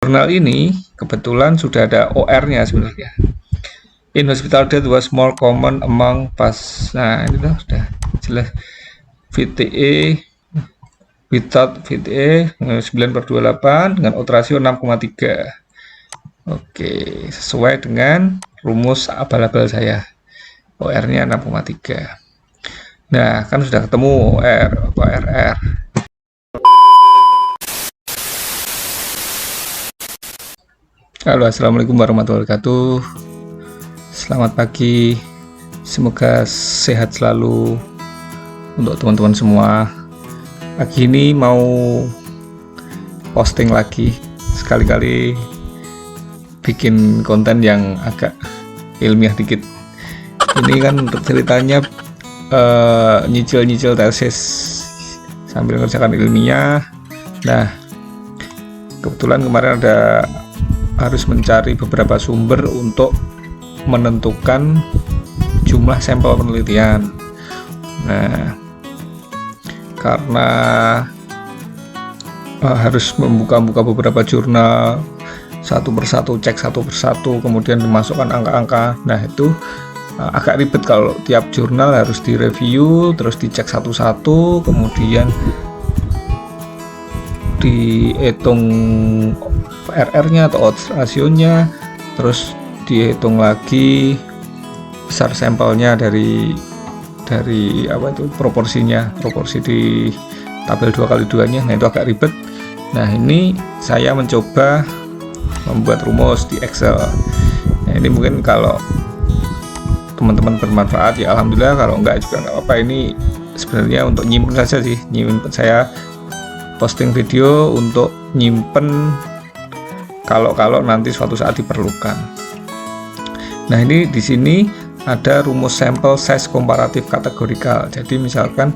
Jurnal ini kebetulan sudah ada OR-nya sebenarnya. In hospital death was more common among pas. Nah, ini tuh sudah jelas. VTE without VTE 9/28 dengan odds ratio 6,3. Oke, sesuai dengan rumus abal-abal saya. OR-nya 6,3. Nah, kan sudah ketemu OR atau RR. Halo, assalamualaikum warahmatullahi wabarakatuh. Selamat pagi. Semoga sehat selalu untuk teman-teman semua. Pagi ini mau posting lagi, sekali-kali bikin konten yang agak ilmiah dikit. Ini kan ceritanya nyicil-nyicil tesis sambil mengerjakan ilmiah. Nah, kebetulan kemarin harus mencari beberapa sumber untuk menentukan jumlah sampel penelitian. Nah, karena harus membuka-buka beberapa jurnal satu persatu, cek satu persatu, kemudian memasukkan angka-angka. Nah, itu agak ribet kalau tiap jurnal harus direview, terus dicek satu-satu, kemudian dihitung RR-nya atau odds rasionya, terus dihitung lagi besar sampelnya dari proporsi di tabel 2x2-nya. Nah, itu agak ribet. Nah, ini saya mencoba membuat rumus di Excel. Nah, ini mungkin kalau teman-teman bermanfaat ya alhamdulillah, kalau enggak juga enggak apa-apa. Ini sebenarnya untuk nyimpen saja sih, nyimpen. Saya posting video untuk nyimpen kalau nanti suatu saat diperlukan. Nah, ini di sini ada rumus sampel size komparatif kategorikal. Jadi misalkan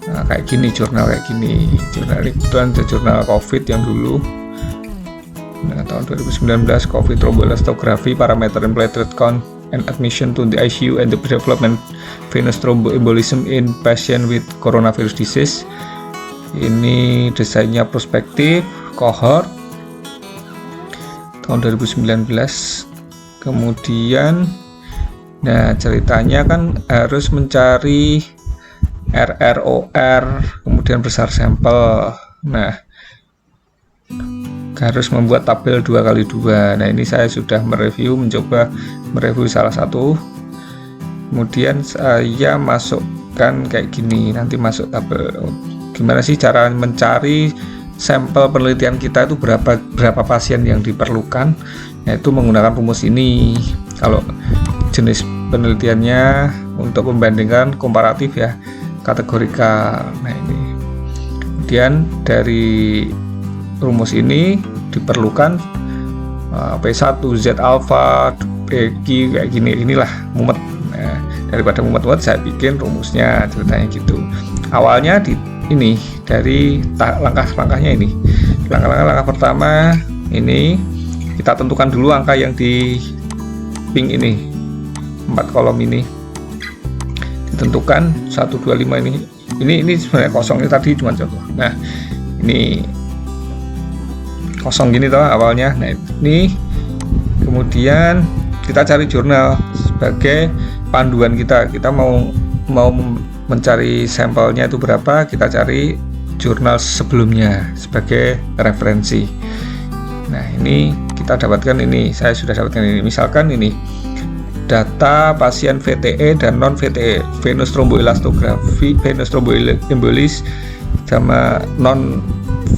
kayak gini, jurnal kayak gini. Jurnal ini kebetulan jurnal COVID yang dulu. Nah, tahun 2019 COVID thromboelastography, parameter and platelet count and admission to the ICU and the development venous thromboembolism in patient with coronavirus disease. Ini desainnya prospektif, cohort tahun 2019. Kemudian, nah ceritanya kan harus mencari RROR, kemudian besar sampel. Nah, harus membuat tabel 2x2. Nah, ini saya sudah mencoba mereview salah satu. Kemudian saya masukkan kayak gini, nanti masuk tabel. Gimana sih cara mencari sampel penelitian kita itu berapa pasien yang diperlukan, yaitu menggunakan rumus ini. Kalau jenis penelitiannya untuk membandingkan komparatif ya, kategorikal. Nah, ini kemudian dari rumus ini diperlukan P1 Z alpha PG kayak gini. Inilah mumet. Nah, daripada mumet-mumet saya bikin rumusnya, ceritanya gitu. Awalnya dari langkah-langkahnya ini. Langkah pertama ini kita tentukan dulu angka yang di pink ini, 4 kolom ini ditentukan 1, 2, 5 ini sebenarnya kosong, ini tadi cuma contoh. Nah, ini kosong gini toh awalnya. Nah, ini kemudian kita cari jurnal sebagai panduan kita mau mencari sampelnya itu berapa, kita cari jurnal sebelumnya sebagai referensi. Nah, ini kita dapatkan ini, saya sudah dapatkan ini. Misalkan ini data pasien VTE dan non VTE, venous thromboelastography, venous thromboembolis sama non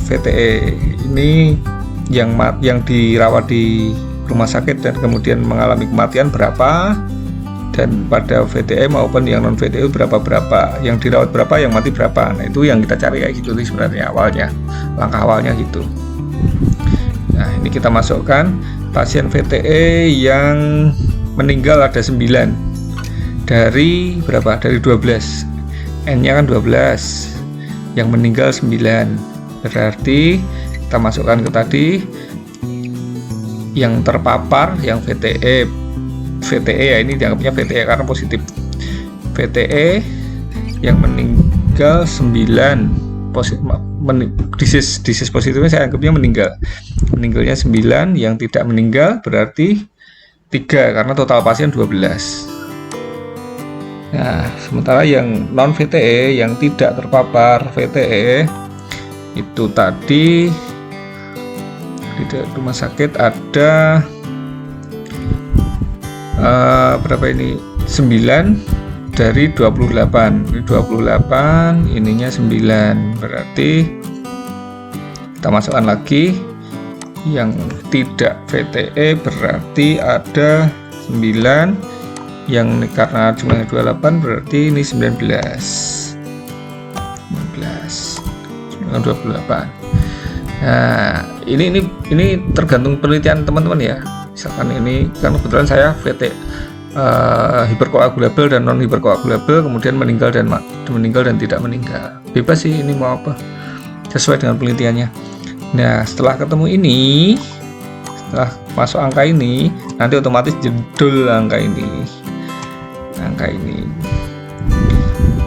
VTE. Ini yang dirawat di rumah sakit dan kemudian mengalami kematian berapa, dan pada VTE maupun yang non VTE berapa, yang dirawat berapa, yang mati berapa. Nah, itu yang kita cari kayak gitu sebenarnya awalnya, langkah awalnya gitu. Nah, ini kita masukkan pasien VTE yang meninggal ada 9 dari berapa, dari 12, N-nya kan 12, yang meninggal 9, berarti kita masukkan ke tadi yang terpapar, yang VTE ya, ini dianggapnya VTE karena positif. VTE yang meninggal 9 positif, disease positifnya saya anggapnya meninggalnya 9, yang tidak meninggal berarti 3 karena total pasien 12. Nah, sementara yang non VTE yang tidak terpapar VTE itu tadi di rumah sakit ada berapa ini? 9 dari 28. Ini 28, ininya 9. Berarti kita masukkan lagi yang tidak VTE berarti ada 9, yang karena jumlahnya 28 berarti ini 19. 28. Nah, ini tergantung penelitian teman-teman ya. Misalkan ini kan kebetulan saya VT hiperkoagulabel dan non hiperkoagulabel, kemudian meninggal dan tidak meninggal. Bebas sih ini mau apa, sesuai dengan penelitiannya. Nah, setelah ketemu ini, setelah masuk angka ini, nanti otomatis jedul angka ini.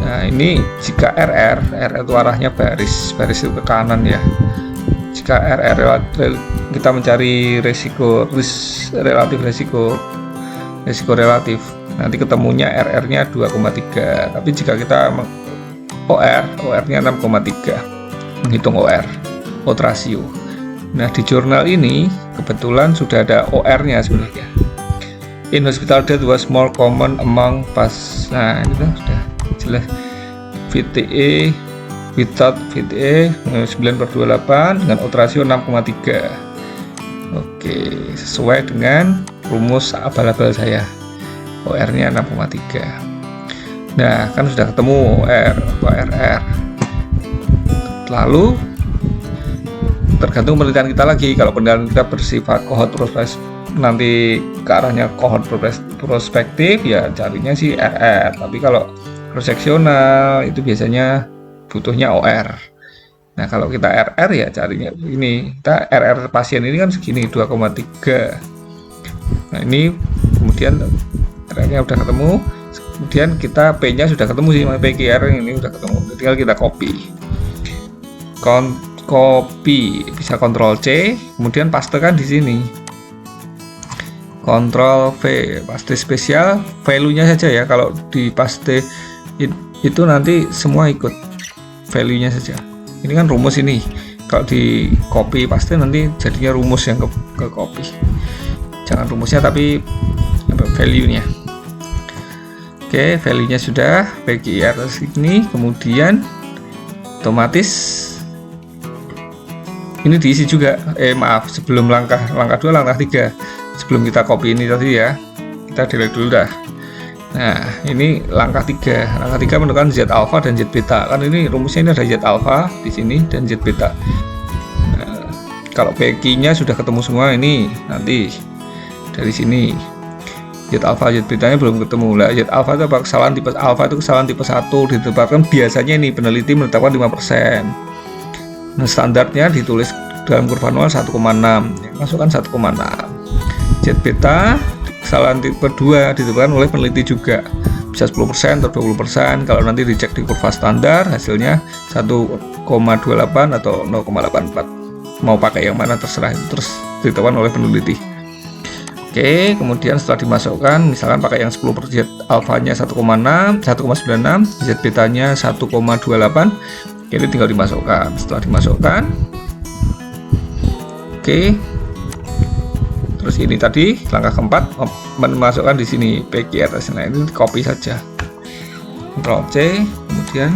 Nah, ini jika RR itu arahnya baris itu ke kanan ya. Jika RR kita mencari relatif resiko relatif, nanti ketemunya RR-nya 2,3. Tapi jika kita OR-nya 6,3, menghitung odds ratio. Nah, di jurnal ini kebetulan sudah ada OR-nya sebenarnya. In hospital death was more common among Nah, ini sudah jelas. VTE without VTE 9/28 dengan odds ratio 6,3. Oke, sesuai dengan rumus abal-abal saya. OR-nya 6,3. Nah, kan sudah ketemu ORR. Lalu tergantung penelitian kita lagi. Kalau penelitian kita bersifat cohort prospektif, nanti ke arahnya cohort prospektif ya carinya sih RR. Tapi kalau cross seksional itu biasanya butuhnya OR. Nah, kalau kita RR ya carinya ini. Kita RR pasien ini kan segini 2,3. Nah, ini kemudian R-nya udah ketemu, kemudian kita P-nya sudah ketemu sih, PQR ini udah ketemu, tinggal kita copy, bisa Ctrl C, kemudian pastekan di sini, Ctrl V, paste spesial, value-nya saja ya. Kalau di paste itu nanti semua ikut value-nya saja. Ini kan rumus ini, kalau di copy paste nanti jadinya rumus yang ke copy. Jangan rumusnya tapi value-nya. Oke, value-nya sudah PQR ini, kemudian otomatis ini diisi juga. Sebelum langkah 2, langkah 3. Sebelum kita copy ini tadi ya, kita delete dulu dah. Nah, ini langkah 3. Langkah 3 menentukan Z alpha dan Z beta. Kan ini rumusnya ini ada Z alpha di sini dan Z beta. Nah, kalau PQ-nya sudah ketemu semua, ini nanti dari sini Z alpha Z betanya belum ketemu. Lah, Z alpha itu apa? Kesalahan tipe alpha itu kesalahan tipe 1 ditetapkan biasanya ini peneliti menetapkan 5%. Nah, standarnya ditulis dalam kurva 0 1,6. Masukkan 1,6. Z beta kesalahan tipe 2 ditetapkan oleh peneliti juga. Bisa 10% atau 20%. Kalau nanti dicek di kurva standar hasilnya 1,28 atau 0,84. Mau pakai yang mana terserah, itu terus ditetapkan oleh peneliti. Oke, kemudian setelah dimasukkan, misalkan pakai yang 10 per Z alfanya 1,96, Z betanya 1,28, ini tinggal dimasukkan. Setelah dimasukkan, oke, terus ini tadi langkah keempat memasukkan di sini PQR. Nah, ini copy saja, Ctrl C, kemudian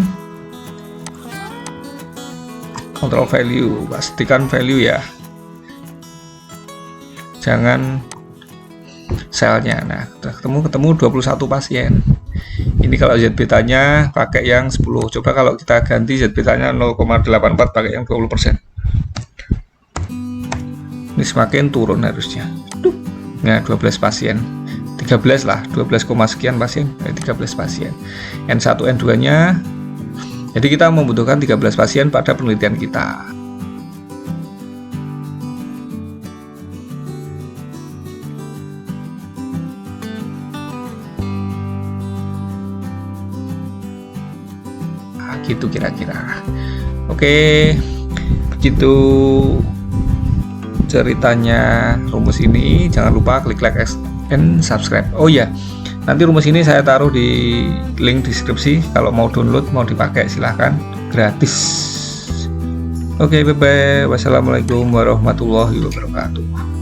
Ctrl value, pastikan value ya, jangan selnya. Nah, ketemu 21 pasien. Ini kalau Z betanya pakai yang 10. Coba kalau kita ganti Z betanya 0,84 pakai yang 20%. Ini semakin turun harusnya. Nah, 12 pasien. 13 lah, 12, sekian pasien. 13 pasien. N1 N2-nya. Jadi kita membutuhkan 13 pasien pada penelitian kita. Gitu kira-kira. Oke. Begitu ceritanya rumus ini, jangan lupa klik like and subscribe. Oh ya, nanti rumus ini saya taruh di link deskripsi. Kalau mau download, mau dipakai silahkan, gratis. Oke, bye bye. Wassalamualaikum warahmatullahi wabarakatuh.